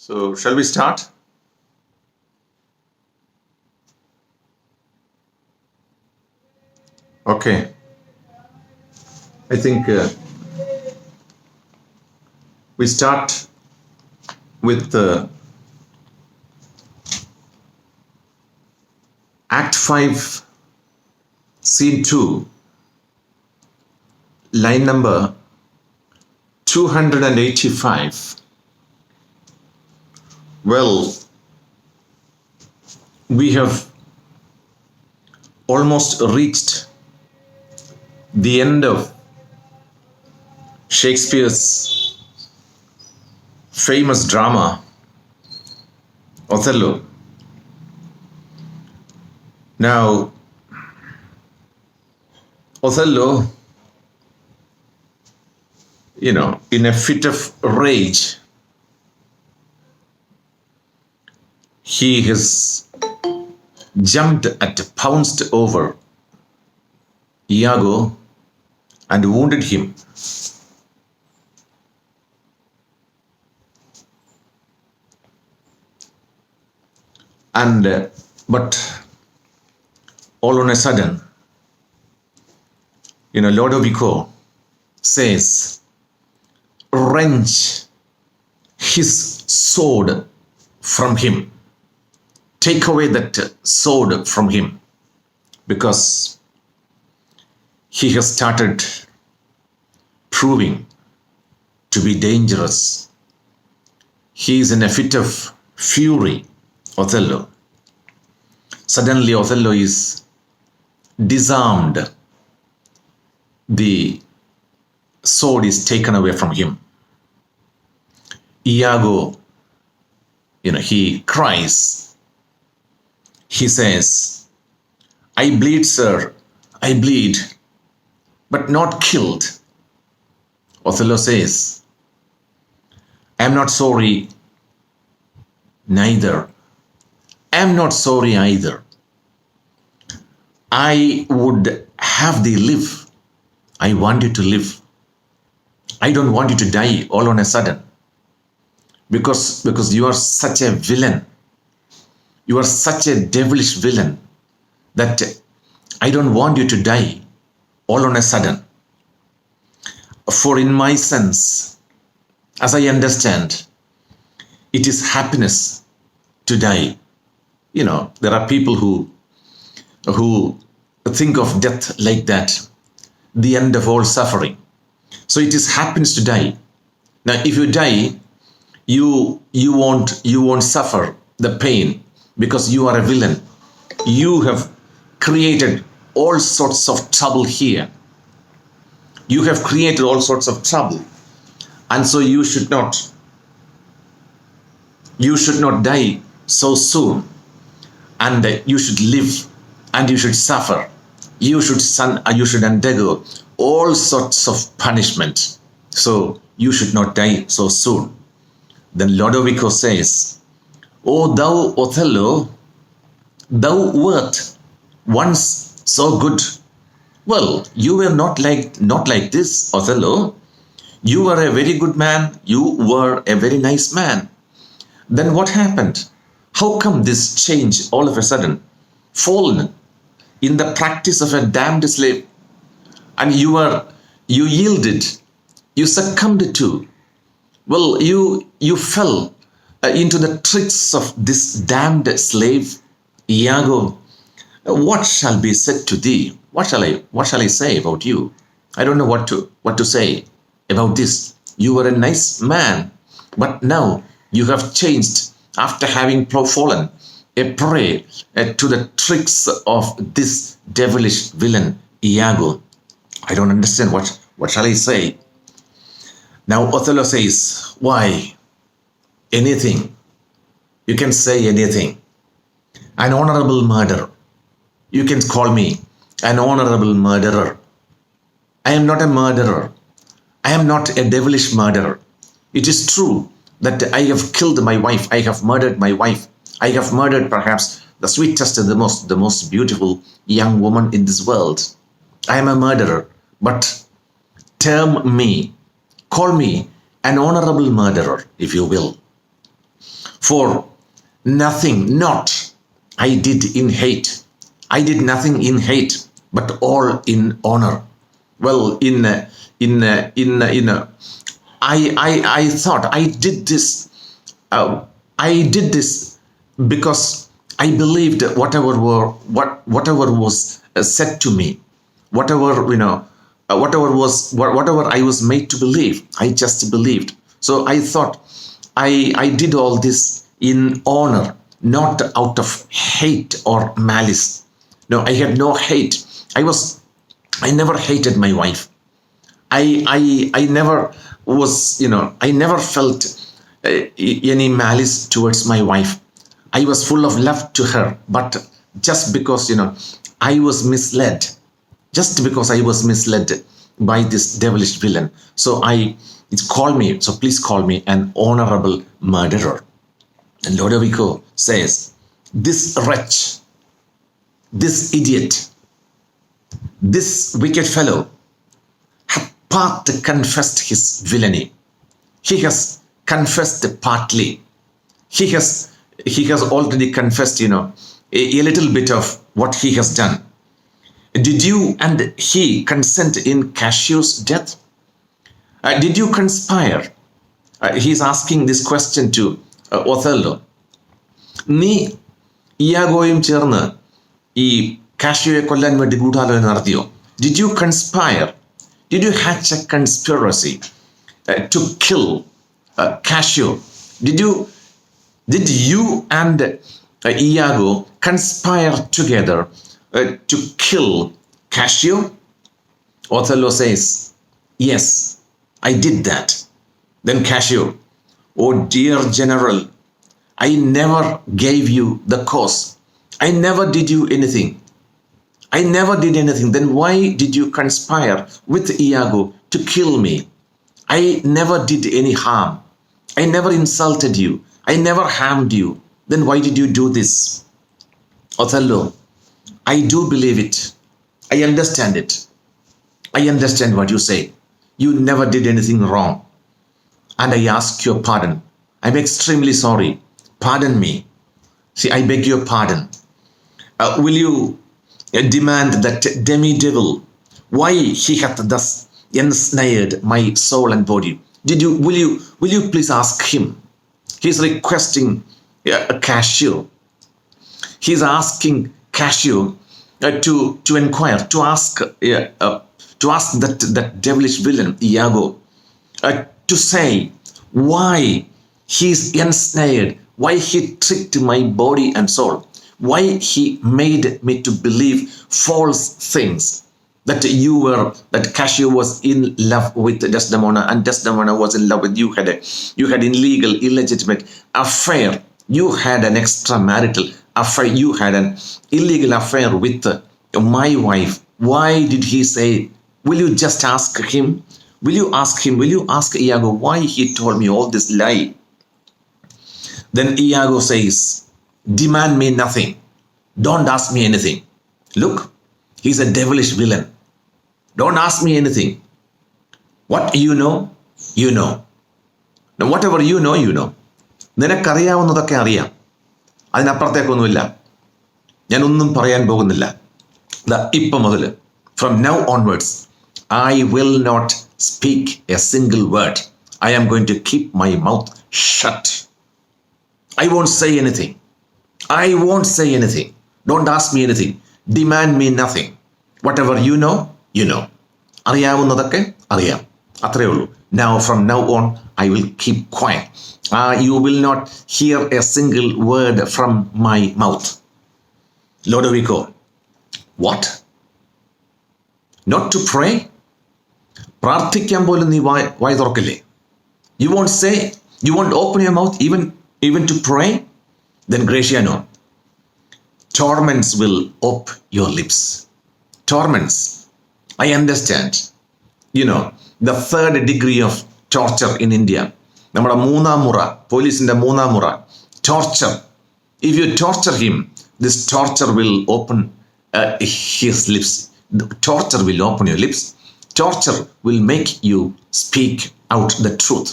So, shall we start? Okay. I think we start with Act 5, Scene 2, line number 285. Well, we have almost reached the end of Shakespeare's famous drama, Othello. Now, Othello, in a fit of rage, he has pounced over Iago and wounded him. But all on a sudden, Lodovico says, wrench his sword from him. Take away that sword from him, because he has started proving to be dangerous. He is in a fit of fury, Othello. Suddenly, Othello is disarmed. The sword is taken away from him. Iago, he cries. He says, I bleed, sir, I bleed, but not killed. Othello says, I am not sorry, neither. I am not sorry either. I would have thee live. I want you to live. I don't want you to die all on a sudden. Because you are such a villain. You are such a devilish villain that I don't want you to die all on a sudden. For in my sense, as I understand, it is happiness to die. There are people who think of death like that, the end of all suffering. So it is happiness to die. Now, if you die, you won't suffer the pain, because you are a villain. You have created all sorts of trouble here. You have created all sorts of trouble. And so you should not die so soon. And you should live, and you should suffer. You should undergo all sorts of punishment. So you should not die so soon. Then Lodovico says, O thou Othello, thou wert once so good. Well, you were not like this, Othello. You were a very good man. You were a very nice man. Then what happened? How come this change all of a sudden? Fallen in the practice of a damned slave. And you yielded. You succumbed to. Well, you fell into the tricks of this damned slave, Iago. What shall be said to thee? What shall I say about you? I don't know what to say about this. You were a nice man, but now you have changed after having fallen a prey to the tricks of this devilish villain, Iago. I don't understand. What shall I say? Now Othello says, why? Anything. You can say anything. An honorable murderer. You can call me an honorable murderer. I am not a murderer. I am not a devilish murderer. It is true that I have killed my wife. I have murdered my wife. I have murdered perhaps the sweetest and the most beautiful young woman in this world. I am a murderer, but call me an honorable murderer, if you will. For nothing, not I did in hate. I did nothing in hate, but all in honor. Well, I thought I did this. I did this because I believed whatever was said to me, whatever whatever I was made to believe. I just believed. So I thought I did all this in honor, not out of hate or malice. No, I had no hate. I never hated my wife. I never was, I never felt any malice towards my wife. I was full of love to her, but just because, I was misled, just because I was misled by this devilish villain. So please call me an honorable murderer. And Lodovico says, this wretch, this idiot, this wicked fellow hath part confessed his villainy. He has confessed partly. He has already confessed, a little bit of what he has done. Did you and he consent in Cassius's death? Did you conspire? He's asking this question to Othello. നീ ഇയാഗോയും ചേർന്ന് ഈ കാഷ്യോയെ കൊല്ലാൻ വേണ്ടി ഗൂഢാലോചന നടത്തിയോ? Did you conspire? Did you hatch a conspiracy to kill Cassio? Did you and Iago conspire together to kill Cassio? Othello says, yes, I did that. Then Cassio, oh dear general, I never gave you the cause. I never did you anything. I never did anything. Then why did you conspire with Iago to kill me? I never did any harm. I never insulted you. I never harmed you. Then why did you do this? Othello, I do believe it. I understand it. I understand what you say. You never did anything wrong. And I ask your pardon. I'm extremely sorry. Pardon me. See, I beg your pardon. Will you demand that demi-devil, why he hath thus ensnared my soul and body? Will you please ask him? He's requesting Cassio. He's asking Cassio to inquire, to ask that devilish villain Iago to say why he's ensnared, why he tricked my body and soul, why he made me to believe false things, that Cassio was in love with Desdemona and Desdemona was in love with you. You had illegal, illegitimate affair. You had an extramarital affair. You had an illegal affair with my wife. Why did he say? Will you just ask him? Will you ask him? Will you ask Iago why he told me all this lie? Then Iago says, demand me nothing. Don't ask me anything. Look, he's a devilish villain. Don't ask me anything. What you know, you know. Now, whatever you know, you know. നിനക്കറിയാവുന്നതൊക്കെ അറിയാം. അതിനപ്പുറത്തേക്കൊന്നുമില്ല. ഞാനൊന്നും പറയാൻ പോകുന്നില്ല. ഇപ്പം മുതൽ, from now onwards, I will not speak a single word. I am going to keep my mouth shut. I won't say anything. I won't say anything. Don't ask me anything. Demand me nothing. Whatever you know, you know. അറിയാവുന്നതൊക്കെ അറിയാം. അത്രയേ ഉള്ളൂ. Now, from now on, I will keep quiet. You will not hear a single word from my mouth. Lodovico, what? Not to pray? പ്രാർത്ഥിക്കാൻ പോലും നീ വായ തുറക്കില്ലേ? You won't say, you won't open your mouth even to pray? Then Graciano, torments will open your lips. Torments. I understand. The third degree of torture in India. നമ്മുടെ മൂന്നാം മുറ, പോലീസിന്റെ മൂന്നാം മുറ, torture. If you torture him, this torture will open his lips. The torture will open your lips. Torture will make you speak out the truth.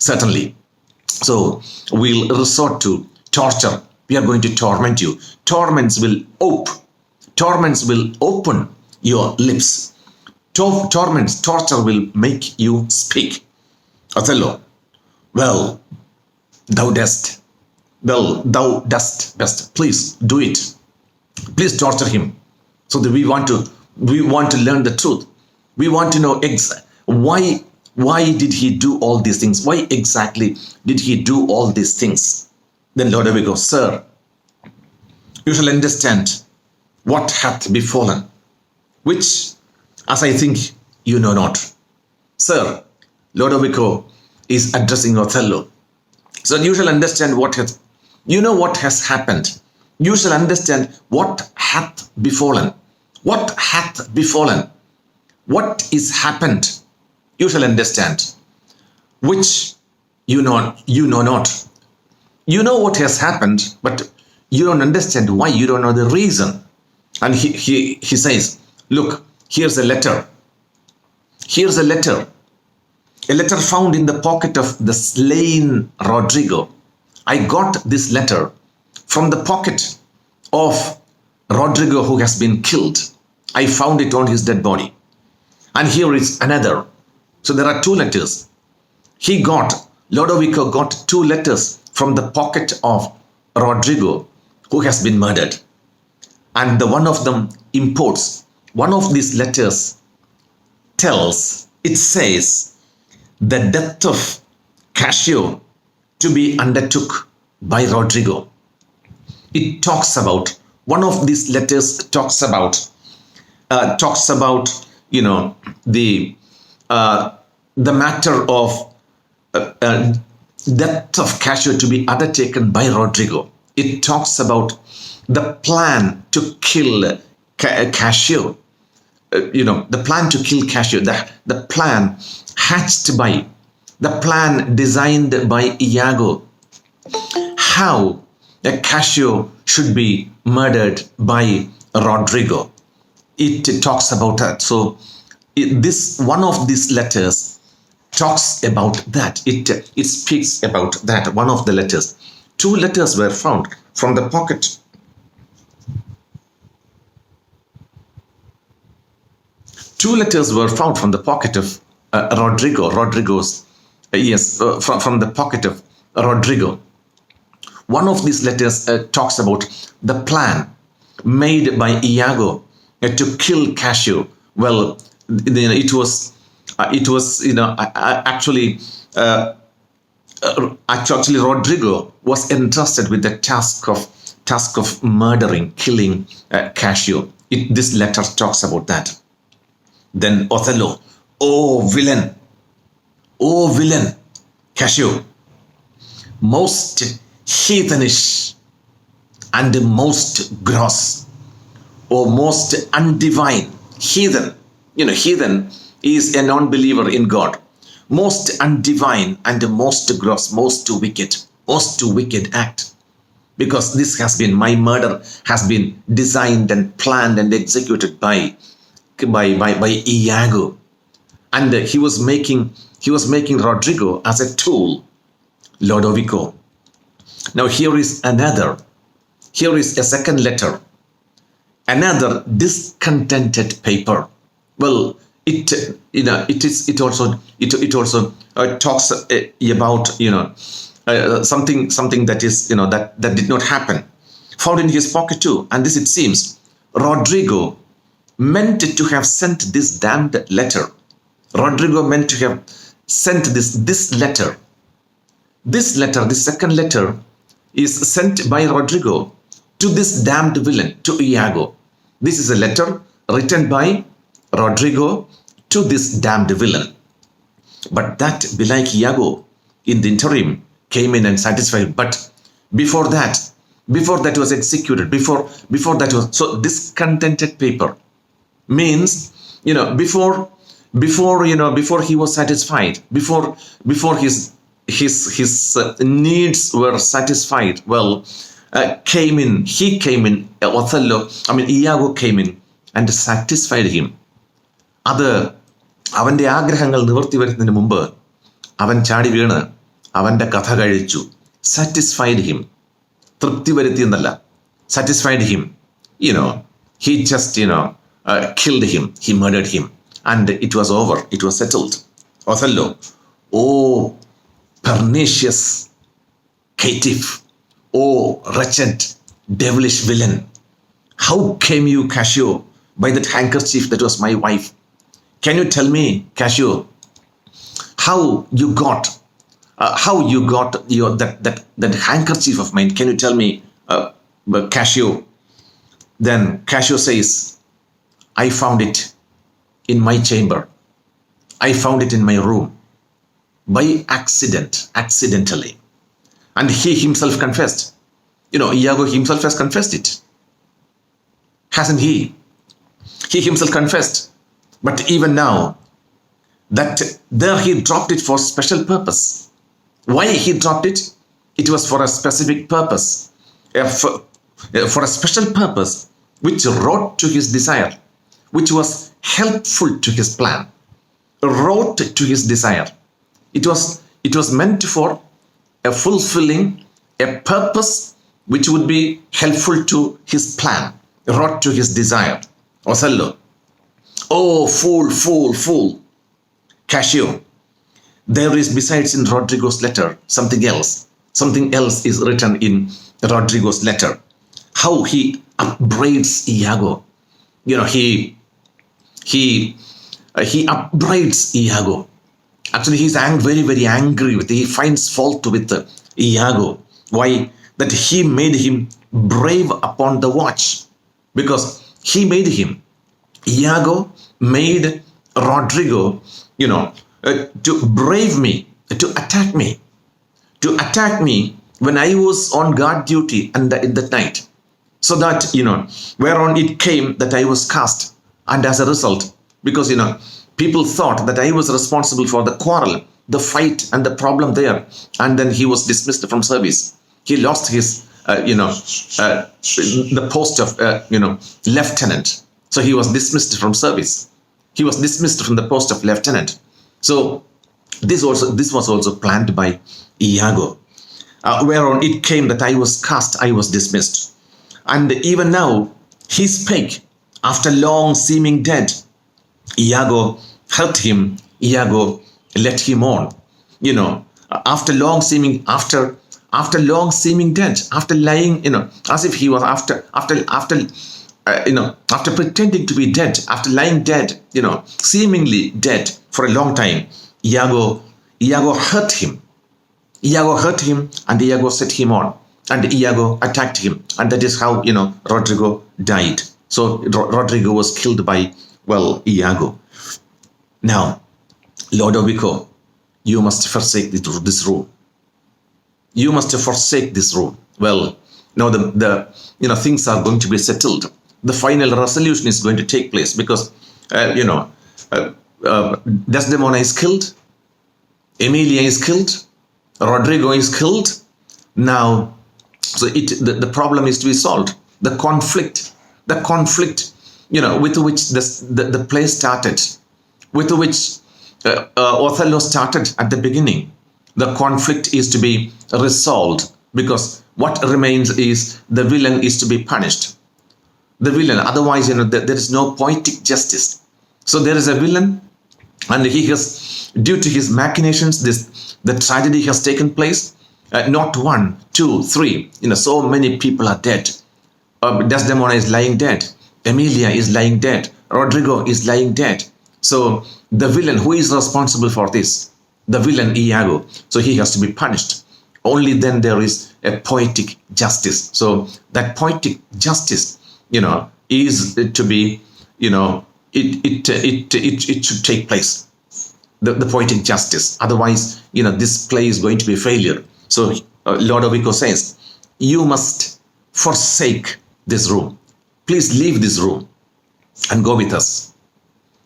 Certainly. So we'll resort to torture. We are going to torment you. Torments will open your lips. Torture will make you speak. Othello, well, thou dost. Well, thou dost best. Please do it. Please torture him. So that we want to learn the truth. We want to know why did he do all these things? Why exactly did he do all these things? Then Lodovico, sir, you shall understand what hath befallen, which, as I think you know not. Sir, Lodovico is addressing Othello. So you shall understand what has happened. You shall understand what hath befallen. What hath befallen? What is happened? You shall understand, which you know not. You know what has happened, but you don't understand why. You don't know the reason. And he says, look, here's a letter. Here's a letter found in the pocket of the slain Rodrigo. I got this letter from the pocket of Rodrigo who has been killed. I found it on his dead body. And here is another. So there are two letters. Lodovico got two letters from the pocket of Rodrigo who has been murdered. And the one of them imports. One of these letters says, the death of Cassio to be undertook by Rodrigo. It talks about, one of these letters talks about, the matter of death of Cassio to be undertaken by Rodrigo. It talks about the plan to kill Cassio. The plan to kill Cassio, the plan hatched by, the plan designed by Iago, how Cassio should be murdered by Rodrigo. It talks about that. So this one of these letters talks about that. It speaks about that. One of the letters. Two letters were found from the pocket. Two letters were found from the pocket of Rodrigo. From the pocket of Rodrigo. One of these letters talks about the plan made by Iago to kill Cassio. Well, actually Rodrigo was entrusted with the task of killing Cassio. This letter talks about that. Then Othello, oh villain, Cassio, most heathenish and most gross, or most undivine. Heathen, heathen is a non-believer in God. Most undivine and most gross, most wicked act. Because my murder has been designed and planned and executed by Iago. And he was making Rodrigo as a tool, Lodovico. Now here is a second letter, another discontented paper. Well, it also talks about something that is that did not happen, found in his pocket too. And this, it seems, Rodrigo meant to have sent this damned letter. Rodrigo meant to have sent this letter. This second letter, is sent by Rodrigo to this damned villain, to Iago. This is a letter written by Rodrigo to this damned villain. But that, belike Iago, in the interim, came in and satisfied. But before that was executed, before that was, so discontented paper means, before he was satisfied, before his needs were satisfied. Well, Iago came in and satisfied him. അത് അവൻ്റെ ആഗ്രഹങ്ങൾ നിവർത്തി വരുന്നതിന് മുമ്പ് അവൻ ചാടി വീണ് അവൻ്റെ കഥ കഴിച്ചു. സാറ്റിസ്ഫൈഡ് ഹിം, തൃപ്തി വരുത്തി എന്നല്ല, satisfied him. He just, killed him, he murdered him, and it was over, it was settled. Othello, oh pernicious caitiff, oh wretched, devilish villain, how came you, Cassio, by that handkerchief that was my wife? Can you tell me, Cassio, how you got that handkerchief of mine? Can you tell me, Cassio? Then Cassio says, I found it in my chamber. I found it in my room by accidentally. And he himself confessed. Iago himself has confessed it. Hasn't he? He himself confessed. But even now, that there he dropped it for special purpose. Why he dropped it? It was for a specific purpose. For a special purpose, which wrote to his desire, which was helpful to his plan, wrote to his desire. It was meant for a fulfilling a purpose which would be helpful to his plan, wrote to his desire. Othello, oh fool, fool, fool. Cassio, there is besides in Rodrigo's letter something else. Something else is written in Rodrigo's letter. How he upbraids Iago. He upbraids Iago. Actually, he's very, very angry with. He finds fault with Iago. Why? That he made him brave upon the watch, because he made him. Iago made Rodrigo, to brave me, to attack me when I was on guard duty and in the night. So that, whereon it came that I was cast. And as a result, because, people thought that I was responsible for the quarrel, the fight and the problem there. And then he was dismissed from service. He lost his, the post of, lieutenant. So he was dismissed from service. He was dismissed from the post of lieutenant. So this was also planned by Iago. Whereon it came that I was cast, I was dismissed. And even now, he spake after long seeming dead. Iago hurt him. Iago let him on. After long seeming dead, after lying, as if he was after pretending to be dead, after lying dead, seemingly dead for a long time. Iago hurt him. Iago hurt him, and Iago set him on. And Iago attacked him. And that is how, Rodrigo died. So Rodrigo was killed by, Iago. Now, Lodovico, you must forsake this room. You must forsake this room. Well, now the things are going to be settled. The final resolution is going to take place because, Desdemona is killed. Emilia is killed. Rodrigo is killed. Now, so the problem is to be solved. The conflict, with which the play started, with which Othello started at the beginning. The conflict is to be resolved because what remains is the villain is to be punished. The villain, otherwise, there is no poetic justice. So there is a villain, and he has, due to his machinations, the tragedy has taken place. Not 1, 2, 3. So many people are dead. Desdemona is lying dead. Emilia is lying dead. Rodrigo is lying dead. So the villain, who is responsible for this? The villain, Iago. So he has to be punished. Only then there is a poetic justice. So that poetic justice, is to be, it should take place. The poetic justice. Otherwise, this play is going to be a failure. So Lodovico says, you must forsake this room. Please leave this room and go with us.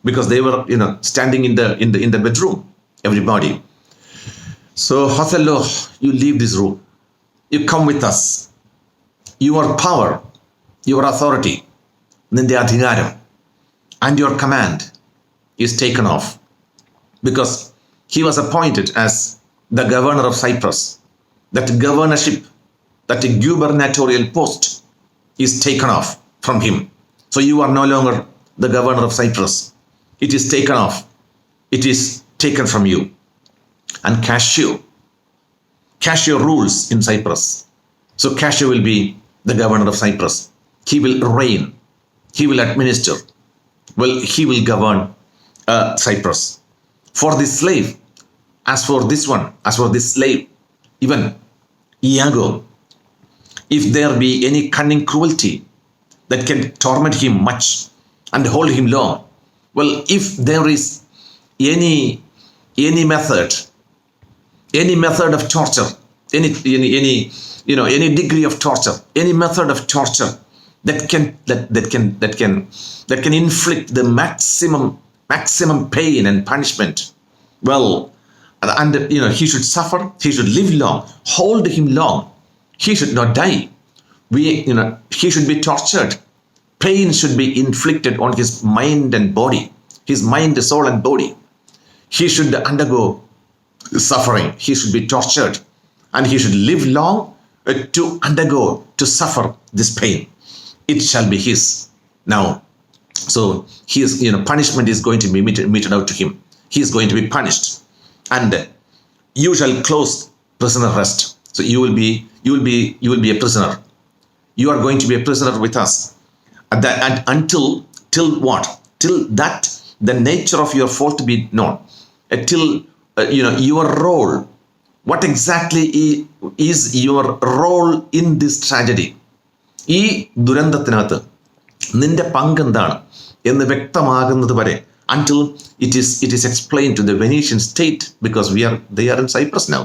Because they were, standing in the bedroom, everybody. So Othello, you leave this room. You come with us. Your power, your authority, നിന്റെ അധികാരം, and your command is taken off. Because he was appointed as the governor of Cyprus, that governorship, that gubernatorial post is taken off from him. So you are no longer the governor of Cyprus. It is taken off. It is taken from you. And Cassio rules in Cyprus. So Cassio will be the governor of Cyprus. He will reign. He will administer. Well, he will govern Cyprus. For this slave, as for this slave, even Iago, if there be any cunning cruelty that can torment him much and hold him long, well, if there is any method of torture, any degree of torture, any method of torture that can inflict the maximum pain and punishment, well, and he should suffer, he should live long, hold him long, he should not die. He should be tortured. Pain should be inflicted on his mind and body, his mind, soul, and body. He should undergo suffering. He should be tortured, and he should live long to suffer this pain. It shall be his. Now, so his punishment is going to be meted out to him. He is going to be punished, and you shall close prisoner rest. So you will be a prisoner. You are going to be a prisoner with us, and until what? Till that the nature of your fault be known. Till your role. What exactly is your role in this tragedy? ഈ ദുരന്തത്തിനകത്ത് നിന്റെ പങ്കെന്താണ് എന്ന് വ്യക്തമാകുന്നത് വരെ, until it is explained to the Venetian state, because they are in Cyprus now.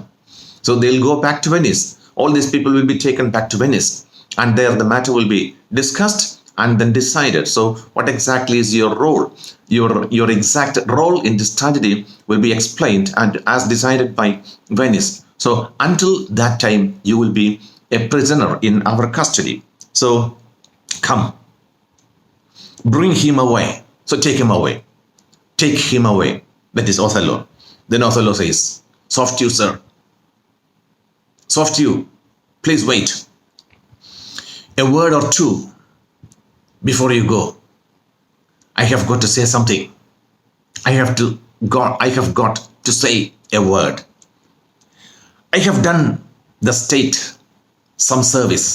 So they'll go back to Venice. All these people will be taken back to Venice, and there the matter will be discussed and then decided. So what exactly is your role? Your exact role in this tragedy will be explained and as decided by Venice. So until that time, you will be a prisoner in our custody. So come, bring him away. So take him away. Take him away. That is Othello. Then Othello says, soft you, sir. Soft you. Please wait. A word or two before you go. I have got to say something. I have got to say a word. I have done the state some service.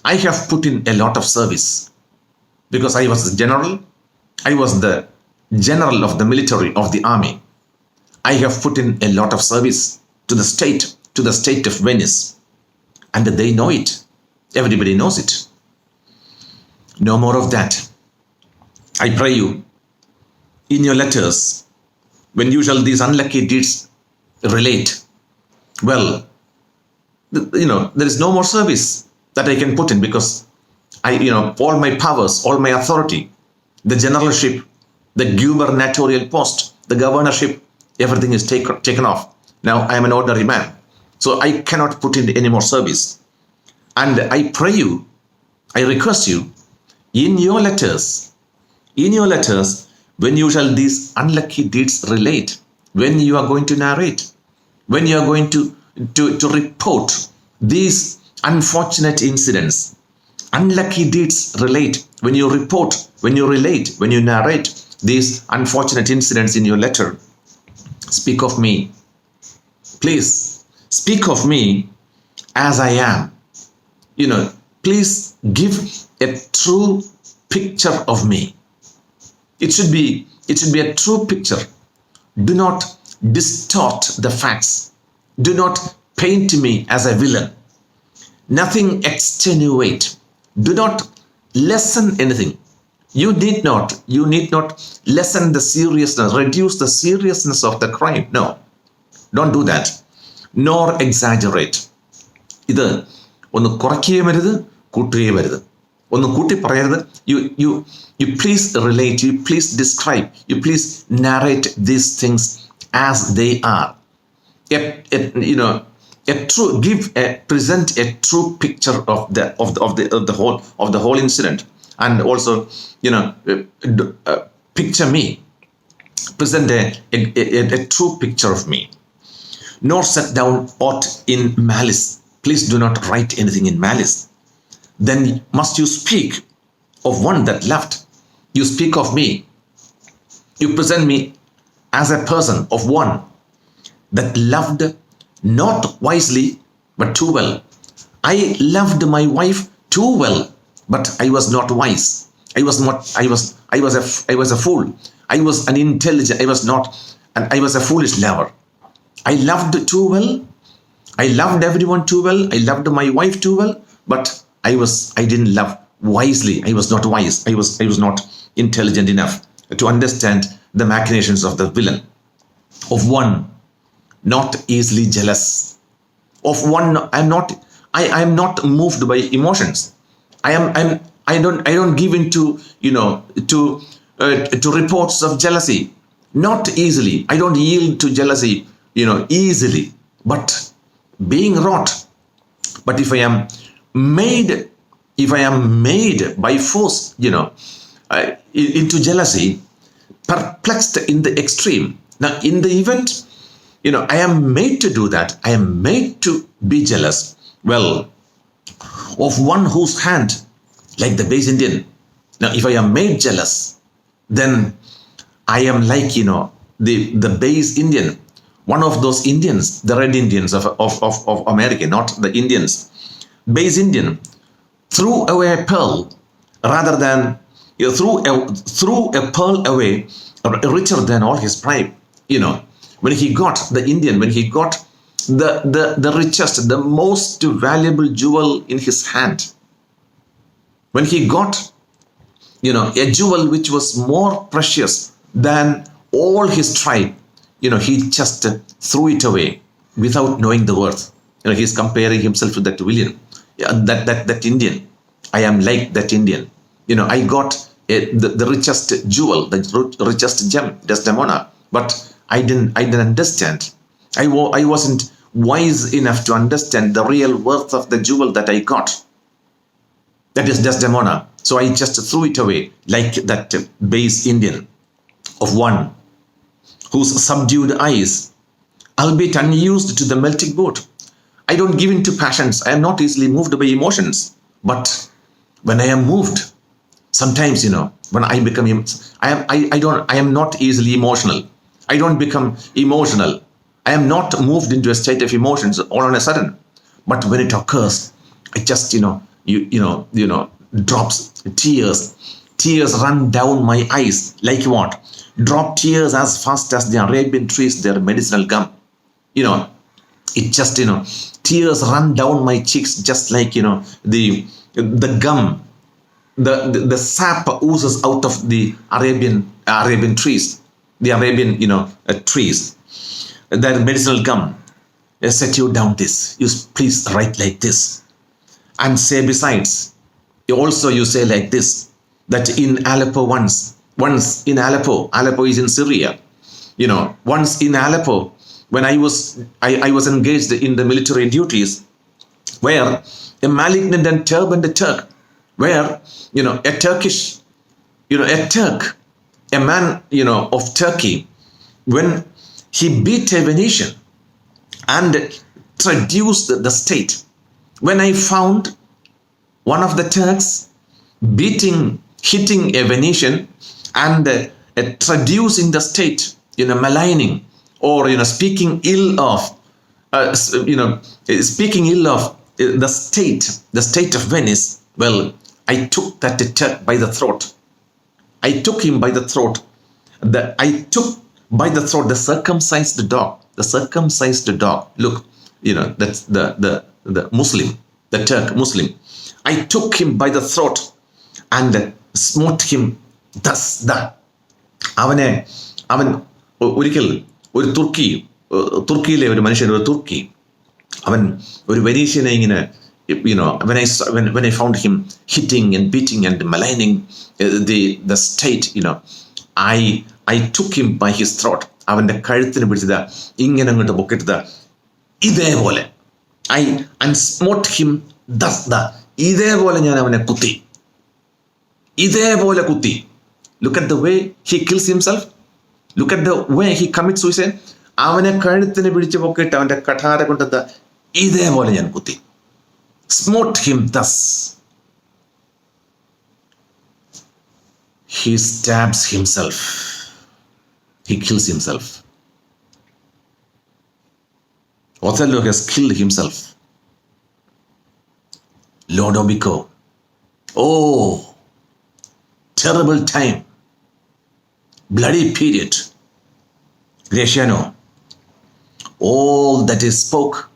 I have put in a lot of service because I was the general. I was the general of the military of the army. I have put in a lot of service to the state of Venice, and they know it. Everybody knows it. No more of that. I pray you, in your letters, when you shall these unlucky deeds relate, well, there is no more service that I can put in, because all my powers, all my authority, the generalship, the gubernatorial post, the governorship, everything is taken off. Now I am an ordinary man, so I cannot put in any more service. And I pray you, I request you, in your letters, when you shall these unlucky deeds relate, when you are going to narrate, when you are going to report these unfortunate incidents, unlucky deeds relate, when you report, when you relate, when you narrate these unfortunate incidents in your letter, speak of me. Please speak of me as I am. Please give a true picture of me. It should be a true picture. Do not distort the facts. Do not paint me as a villain. Nothing extenuate. Do not lessen anything. You need not lessen the seriousness, reduce the seriousness of the crime. No, don't do that. Nor exaggerate. ഇത് ഒന്ന് കുറയ്ക്കുകയും വരുത്, കൂട്ടുകയും വരുത്. ഒന്ന് കൂട്ടി പറയരുത്. You please relate, you please describe, you please narrate these things as they are. Present a true picture of the whole incident, and also picture me. Present a true picture of me. nor set down aught in malice. Please do not write anything in malice. Then must you speak of one that loved. You speak of me. You present me as a person of one that loved not wisely, but too well. I loved my wife too well, but I was not wise. I was a fool. I was unintelligent. I was a foolish lover. I loved too well. I loved everyone too well. I loved my wife too well, but I didn't love wisely. I was not wise. I was not intelligent enough to understand the machinations of the villain. Of one, not easily jealous. Of one, I am not moved by emotions. I don't give in to reports of jealousy. Not easily. I don't yield to jealousy, easily. But being wrought. But if I am made by force, into jealousy, perplexed in the extreme. Now, in the event, I am made to do that. I am made to be jealous. Well, of one whose hand, like the base Indian. Now, if I am made jealous, then I am like, the base Indian, one of those Indians, the red Indians of America, not the Indians. Base Indian threw away a pearl rather than, threw a pearl away richer than all his pride. When he got the Indian, when he got the richest, the most valuable jewel in his hand, when he got, a jewel which was more precious than all his tribe, he just threw it away without knowing the worth. He's comparing himself to that villain, that Indian. I am like that Indian. I got the richest jewel, the richest gem, Desdemona, but I didn't understand. I wasn't wise enough to understand the real worth of the jewel that I got. That is Desdemona. So I just threw it away like that base Indian. Of one whose subdued eyes, albeit unused to the melting boat. I don't give in to passions. I am not easily moved by emotions. But when I am moved, sometimes, when I become, I am not easily emotional. I don't become emotional. I am not moved into a state of emotions all on a sudden. But when it occurs, I just, drops, tears run down my eyes. Like what? Drop tears as fast as the Arabian trees their medicinal gum. It just, tears run down my cheeks just like, the gum, the sap oozes out of the Arabian trees, the Arabian, trees. That medicinal gum. Set you down this. You please write like this. And say besides, also you say like this, that in Aleppo once in Aleppo is in Syria, once in Aleppo, when I was engaged in the military duties, where a malignant and turbaned Turk, where, a Turkish, a Turk, a man, of Turkey, when he beat a Venetian and traduced the state, when I found one of the Turks hitting a Venetian and traducing the state, maligning or, speaking ill of, the state of Venice, well, I took that Turk by the throat. I took him by the throat. I took by the throat the circumcised dog. The circumcised dog. Look, that's the Muslim, the Turk Muslim. I took him by the throat and smote him thus. അവൻ ഒരിക്കൽ ഒരു തുർക്കിയിലെ ഒരു മനുഷ്യൻ, ഒരു തുർക്കി, അവൻ ഒരു വെനീഷ്യനെ ഇങ്ങനെ, when I found him hitting and beating and maligning the state, I took him by his throat. അവന്റെ കഴുത്തിന് പിടിച്ചത് ഇങ്ങനെ അങ്ങോട്ട് പൊക്കിട്ടത് ഇതേപോലെ. I smote him thus. ഇതേപോലെ ഞാൻ അവനെ കുത്തി. Look at the way he kills himself. Look at the way he commits suicide. അവനെ കഴുത്തിന് പിടിച്ചു പൊക്കിയിട്ട് അവന്റെ കഠാര കൊണ്ടത് ഇതേപോലെ ഞാൻ കുത്തി. Smote him thus. He stabs himself. He kills himself. Othello has killed himself. Lodovico. Oh, terrible time. Bloody period. Gratiano. All that is spoke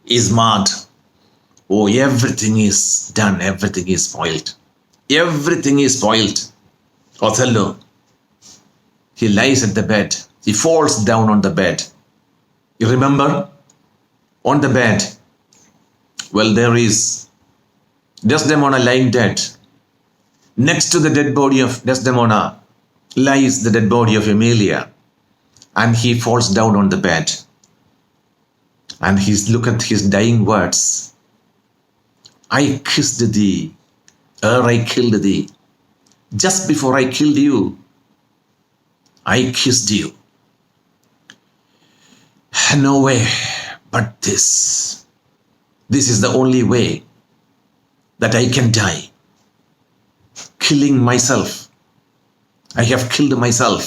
is marred. Oh, everything is done. Everything is spoiled. Everything is spoiled. Othello. He lies at the bed. He falls down on the bed. You remember? On the bed. Well, there is Desdemona lying dead. Next to the dead body of Desdemona lies the dead body of Emilia. And he falls down on the bed. And look at his dying words. I kissed thee ere I killed thee. Just before I killed you, I kissed you. No way but this. This is the only way that I can die. Killing myself. I have killed myself.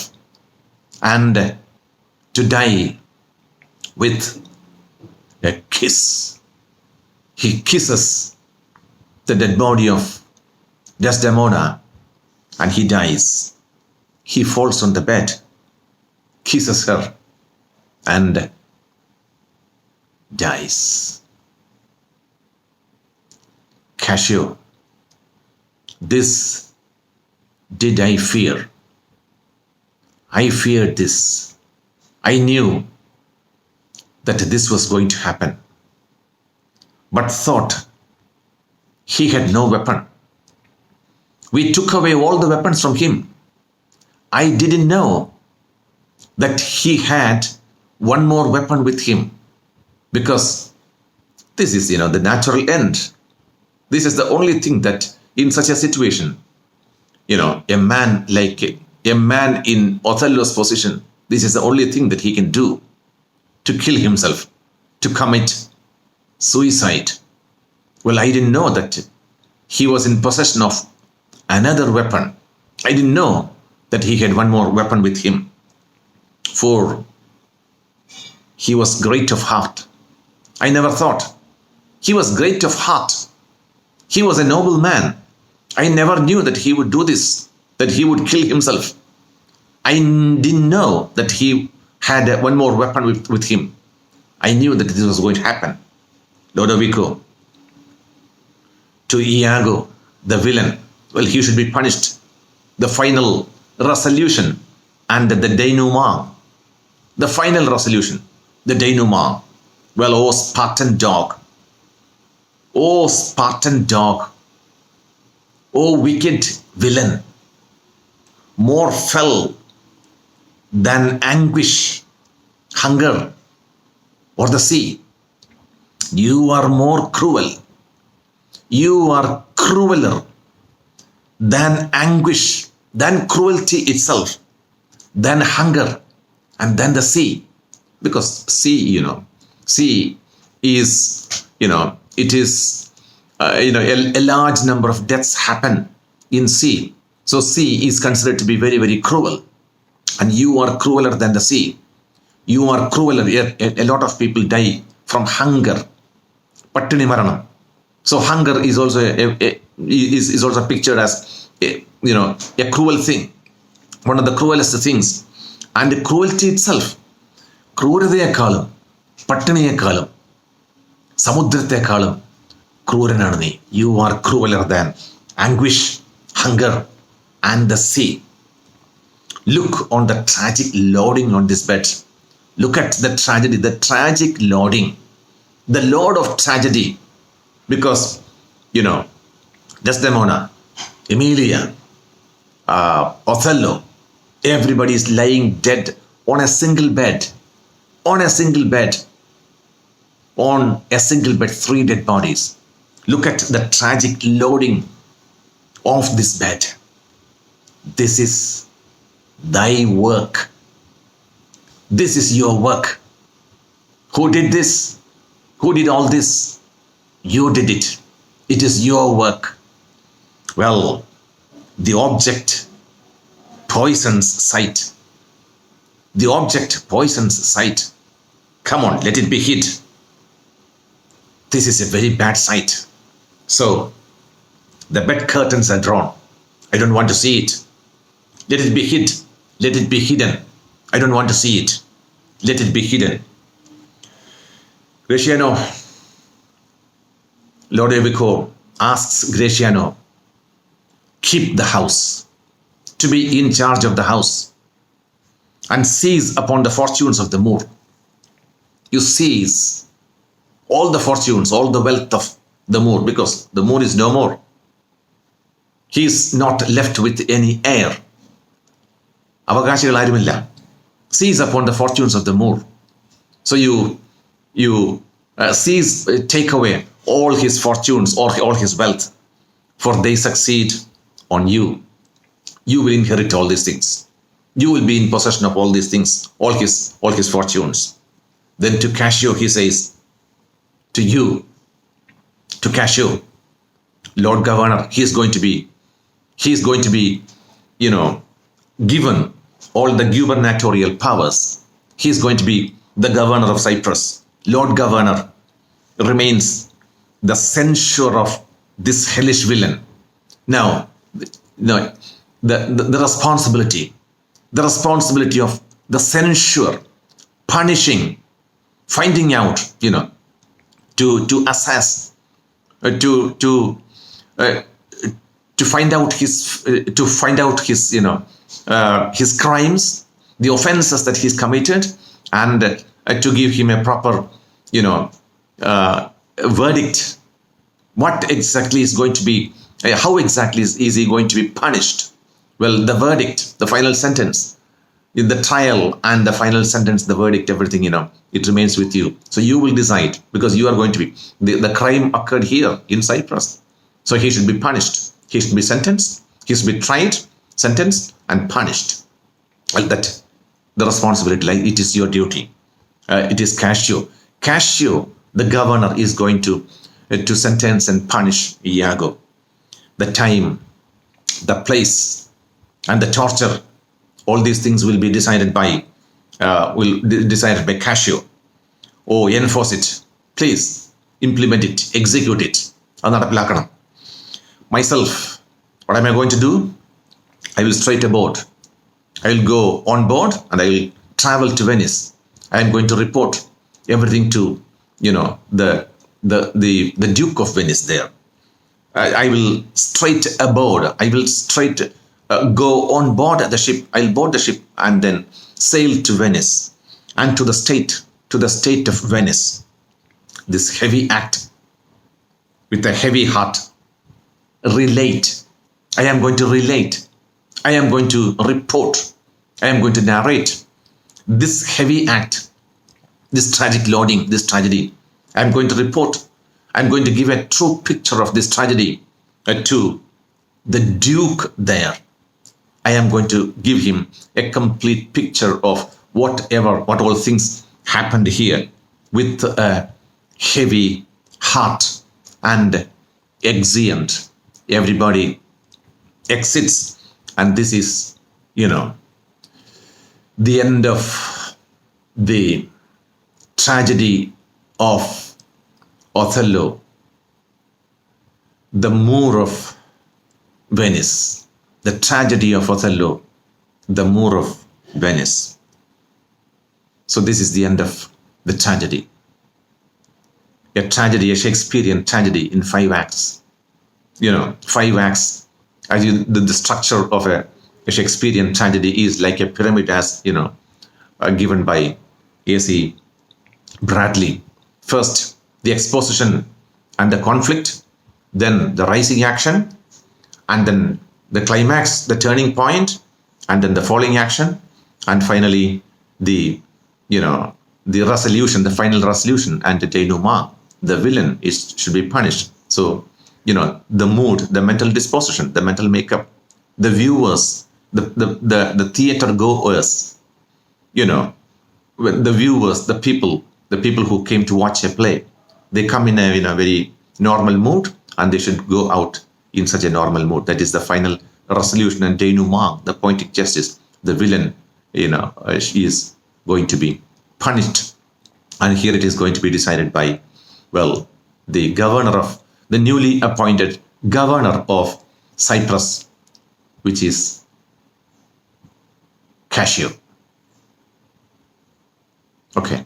And to die with a kiss. He kisses the dead body of Desdemona and he dies. He falls on the bed, kisses her and dies. Cassio, this did I fear. I feared this. I knew that this was going to happen, but thought he had no weapon. We took away all the weapons from him. I didn't know that he had one more weapon with him, because this is, the natural end. This is the only thing that in such a situation, a man in Othello's position, this is the only thing that he can do, to kill himself, to commit suicide. Well, I didn't know that he was in possession of another weapon. I didn't know that he had one more weapon with him. For he was great of heart. I never thought. He was great of heart. He was a noble man. I never knew that he would do this, that he would kill himself. I didn't know that he had one more weapon with him. I knew that this was going to happen. Lodovico. To Iago, the villain. Well, he should be punished. The final resolution and the denouement. The final resolution, the denouement. Well, oh Spartan dog. Oh Spartan dog. Oh wicked villain. More fell than anguish, hunger, or the sea. You are more cruel. You are crueler than anguish, than cruelty itself, than hunger, and than the sea. Because sea is, it is, a large number of deaths happen in sea. So sea is considered to be very, very cruel. And you are crueler than the sea. You are crueler. A lot of people die from hunger. Pattini maranam. So hunger is also is also pictured as a cruel thing, one of the cruelest things. And the cruelty itself, ക്രൂരതയെക്കാളും പട്ടിണിയെക്കാളും സമുദ്രത്തെക്കാളും ക്രൂരനാണ് നീ. You are crueler than anguish, hunger and the sea. Look on the tragic loading on this bed. Look at the tragedy, the tragic loading, the load of tragedy. Because, Desdemona, Emilia, Othello, everybody is lying dead on a single bed. On a single bed. On a single bed, 3 dead bodies. Look at the tragic loading of this bed. This is thy work. This is your work. Who did this? Who did all this? You did it. It is your work. Well, the object poisons sight. The object poisons sight. Come on, let it be hid. This is a very bad sight. So, the bed curtains are drawn. I don't want to see it. Let it be hid. Let it be hidden. I don't want to see it. Let it be hidden. Graciano, Lodovico asks Graciano, keep the house, to be in charge of the house, and seize upon the fortunes of the Moor. You seize all the fortunes, all the wealth of the Moor, because the Moor is no more. He is not left with any heir. അവകാശികൾ ആരുമില്ല. Seize upon the fortunes of the Moor. So you seize, take away all his fortunes or all his wealth, for they succeed on you. You will inherit all these things. You will be in possession of all these things, all his fortunes. Then to Cassio he says, to you, to Cassio, Lord Governor, he is going to be, given all the gubernatorial powers. He is going to be the governor of Cyprus. Lord Governor remains the censure of this hellish villain. Now, the responsibility of the censure, punishing, finding out, to assess, to find out his crimes, the offenses that he's committed, and to give him a proper, verdict. What exactly is going to be, how exactly is he going to be punished? Well, the verdict, the final sentence, the trial and the final sentence, the verdict, everything, it remains with you. So you will decide, because you are going to be, the crime occurred here in Cyprus. So he should be punished. He should be sentenced. He should be tried, sentenced, and punished. Well, that the responsibility, like it is your duty. It is Cassio. Cassio, the governor, is going to sentence and punish Iago. The time, the place, and the torture, all these things will be decided by Cassio. Oh, enforce it. Please implement it, execute it. Myself, what am I going to do? I will straight aboard. I will go on board and I will travel to Venice. I am going to report everything to, the Duke of Venice there. I will straight aboard. I will straight go on board the ship. I'll board the ship and then sail to Venice and to the state of Venice. This heavy act with a heavy heart. Relate. I am going to relate. I am going to report. I am going to narrate this heavy act, this tragic loading, this tragedy. I am going to report. I am going to give a true picture of this tragedy to the Duke there. I am going to give him a complete picture of what all things happened here with a heavy heart and exeunt. Everybody exits, and this is, the end of the tragedy of Othello, the Moor of Venice. The tragedy of Othello, the Moor of Venice. So this is the end of the tragedy. A tragedy, a Shakespearean tragedy in 5 acts. 5 acts. The structure of a Shakespearean tragedy is like a pyramid, as given by A.C. Bradley. First, the exposition and the conflict, then the rising action, and then the climax, the turning point, and then the falling action, and finally the resolution, the final resolution, and the denouement. The villain should be punished. So, the mood, the mental disposition, the mental makeup, the viewers, the theater goers, when the viewers, the people who came to watch a play, they come in a very normal mood, and they should go out in such a normal mood. That is the final resolution and denouement, the poetic justice. The villain, she is going to be punished, and here it is going to be decided by, well, the governor of the newly appointed governor of Cyprus, which is Cashew. Okay.